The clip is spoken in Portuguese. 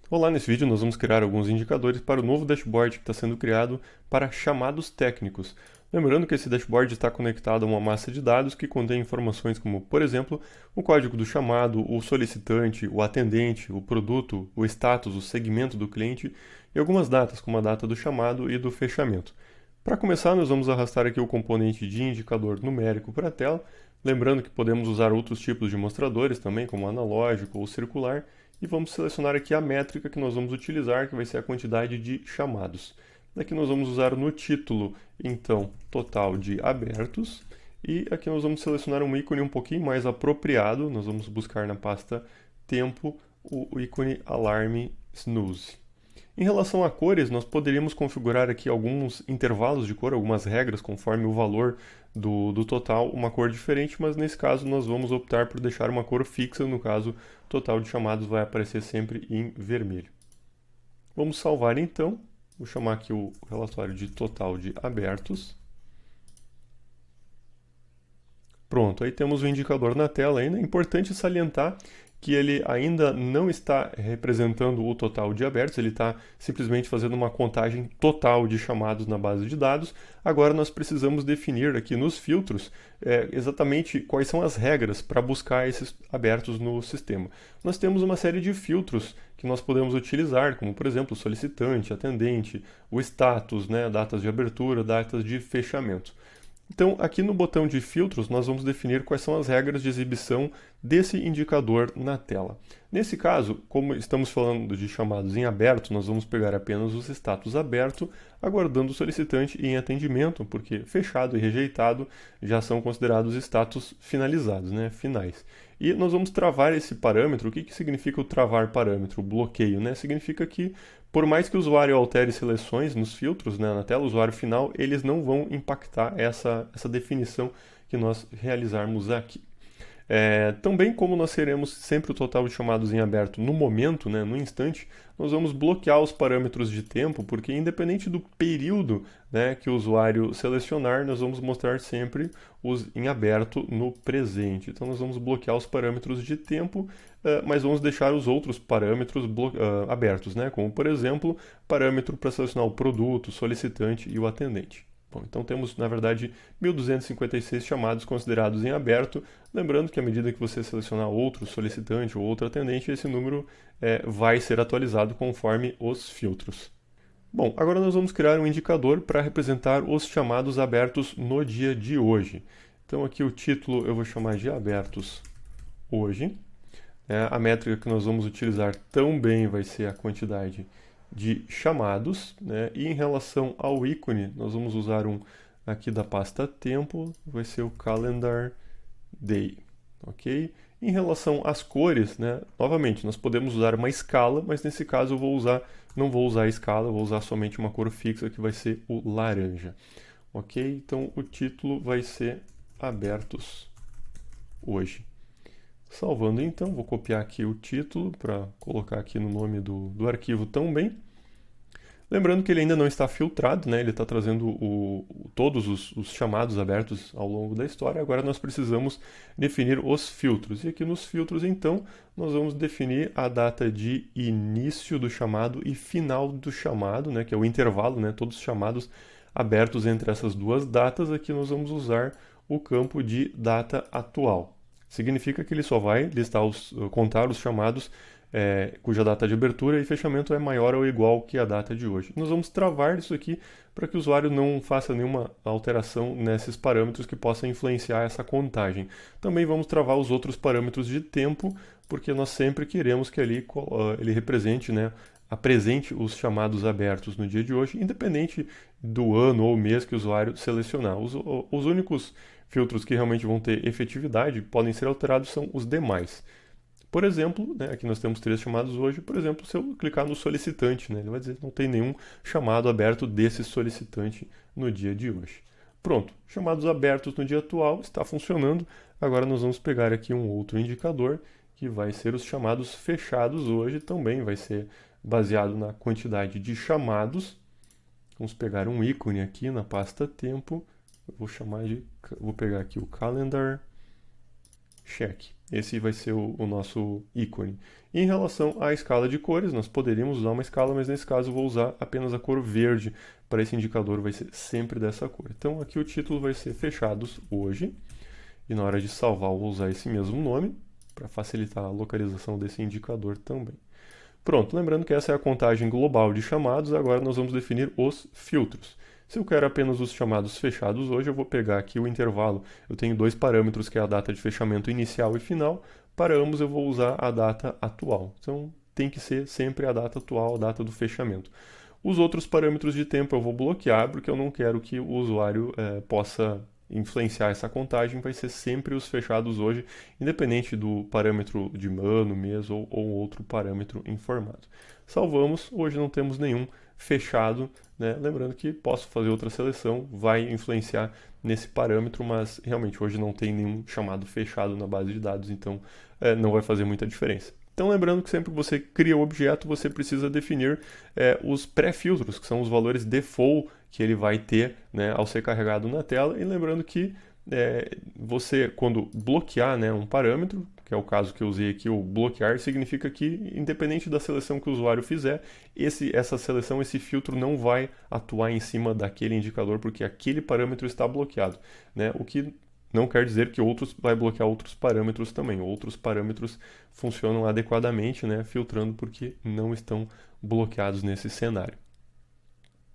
Olá, nesse vídeo nós vamos criar alguns indicadores para o novo dashboard que está sendo criado para chamados técnicos. Lembrando que esse dashboard está conectado a uma massa de dados que contém informações como, por exemplo, o código do chamado, o solicitante, o atendente, o produto, o status, o segmento do cliente e algumas datas, como a data do chamado e do fechamento. Para começar, nós vamos arrastar aqui o componente de indicador numérico para a tela, lembrando que podemos usar outros tipos de mostradores também, como analógico ou circular, e vamos selecionar aqui a métrica que nós vamos utilizar, que vai ser a quantidade de chamados. Aqui nós vamos usar no título, então, total de abertos, e aqui nós vamos selecionar um ícone um pouquinho mais apropriado, nós vamos buscar na pasta tempo o ícone alarme snooze. Em relação a cores, nós poderíamos configurar aqui alguns intervalos de cor, algumas regras, conforme o valor do total, uma cor diferente, mas nesse caso nós vamos optar por deixar uma cor fixa, no caso, o total de chamados vai aparecer sempre em vermelho. Vamos salvar então, vou chamar aqui o relatório de total de abertos. Pronto, aí temos o indicador na tela ainda. É importante salientar que ele ainda não está representando o total de abertos, ele está simplesmente fazendo uma contagem total de chamados na base de dados. Agora nós precisamos definir aqui nos filtros exatamente quais são as regras para buscar esses abertos no sistema. Nós temos uma série de filtros que nós podemos utilizar, como por exemplo o solicitante, atendente, o status, né, datas de abertura, datas de fechamento. Então, aqui no botão de filtros, nós vamos definir quais são as regras de exibição desse indicador na tela. Nesse caso, como estamos falando de chamados em aberto, nós vamos pegar apenas os status aberto, aguardando o solicitante em atendimento, porque fechado e rejeitado já são considerados status finalizados, né, finais. E nós vamos travar esse parâmetro. O que significa o travar parâmetro? O bloqueio, né? Significa que, por mais que o usuário altere seleções nos filtros, né, na tela, o usuário final, eles não vão impactar essa definição que nós realizarmos aqui. Também, como nós teremos sempre o total de chamados em aberto no momento, né, no instante, nós vamos bloquear os parâmetros de tempo, porque independente do período, né, que o usuário selecionar, nós vamos mostrar sempre os em aberto no presente. Então nós vamos bloquear os parâmetros de tempo, mas vamos deixar os outros parâmetros abertos, né, como por exemplo, parâmetro para selecionar o produto, o solicitante e o atendente. Bom, então temos, na verdade, 1.256 chamados considerados em aberto. Lembrando que à medida que você selecionar outro solicitante ou outro atendente, esse número vai ser atualizado conforme os filtros. Bom, agora nós vamos criar um indicador para representar os chamados abertos no dia de hoje. Então aqui o título eu vou chamar de abertos hoje. A métrica que nós vamos utilizar também vai ser a quantidade de chamados, né? E em relação ao ícone, nós vamos usar um aqui da pasta tempo, vai ser o calendar day, ok? Em relação às cores, né? Novamente, nós podemos usar uma escala, mas nesse caso não vou usar a escala, vou usar somente uma cor fixa que vai ser o laranja, ok? Então o título vai ser abertos hoje. Salvando então, vou copiar aqui o título para colocar aqui no nome do arquivo também. Lembrando que ele ainda não está filtrado, né? Ele está trazendo todos os chamados abertos ao longo da história. Agora nós precisamos definir os filtros. E aqui nos filtros, então, nós vamos definir a data de início do chamado e final do chamado, né? Que é o intervalo, né? Todos os chamados abertos entre essas duas datas. Aqui nós vamos usar o campo de data atual. Significa que ele só vai listar contar os chamados cuja data de abertura e fechamento é maior ou igual que a data de hoje. Nós vamos travar isso aqui para que o usuário não faça nenhuma alteração nesses parâmetros que possa influenciar essa contagem. Também vamos travar os outros parâmetros de tempo, porque nós sempre queremos que ali ele represente, né, apresente os chamados abertos no dia de hoje, independente do ano ou mês que o usuário selecionar. Os únicos filtros que realmente vão ter efetividade podem ser alterados são os demais. Por exemplo, né, aqui nós temos 3 chamados hoje, por exemplo, se eu clicar no solicitante, né, ele vai dizer que não tem nenhum chamado aberto desse solicitante no dia de hoje. Pronto, chamados abertos no dia atual está funcionando. Agora nós vamos pegar aqui um outro indicador, que vai ser os chamados fechados hoje, também vai ser baseado na quantidade de chamados. Vamos pegar um ícone aqui na pasta tempo, vou pegar aqui o calendar check. esse vai ser o nosso ícone. E em relação à escala de cores, nós poderíamos usar uma escala, mas nesse caso eu vou usar apenas a cor verde para esse indicador, vai ser sempre dessa cor. Então aqui o título vai ser fechados hoje, e na hora de salvar eu vou usar esse mesmo nome, para facilitar a localização desse indicador também. Pronto, lembrando que essa é a contagem global de chamados, agora nós vamos definir os filtros. Se eu quero apenas os chamados fechados hoje, eu vou pegar aqui o intervalo. Eu tenho dois parâmetros, que é a data de fechamento inicial e final. Para ambos eu vou usar a data atual. Então tem que ser sempre a data atual, a data do fechamento. Os outros parâmetros de tempo eu vou bloquear, porque eu não quero que o usuário possa influenciar essa contagem, vai ser sempre os fechados hoje, independente do parâmetro de ano, mês ou outro parâmetro informado. Salvamos, hoje não temos nenhum fechado, né? Lembrando que posso fazer outra seleção, vai influenciar nesse parâmetro, mas realmente hoje não tem nenhum chamado fechado na base de dados, então não vai fazer muita diferença. Então, lembrando que sempre que você cria o objeto, você precisa definir os pré-filtros, que são os valores default que ele vai ter, né, ao ser carregado na tela. E lembrando que você, quando bloquear, né, um parâmetro, que é o caso que eu usei aqui, o bloquear, significa que, independente da seleção que o usuário fizer, essa seleção, esse filtro não vai atuar em cima daquele indicador, porque aquele parâmetro está bloqueado, né? O que não quer dizer que outros vai bloquear outros parâmetros também. Outros parâmetros funcionam adequadamente, né, filtrando porque não estão bloqueados nesse cenário.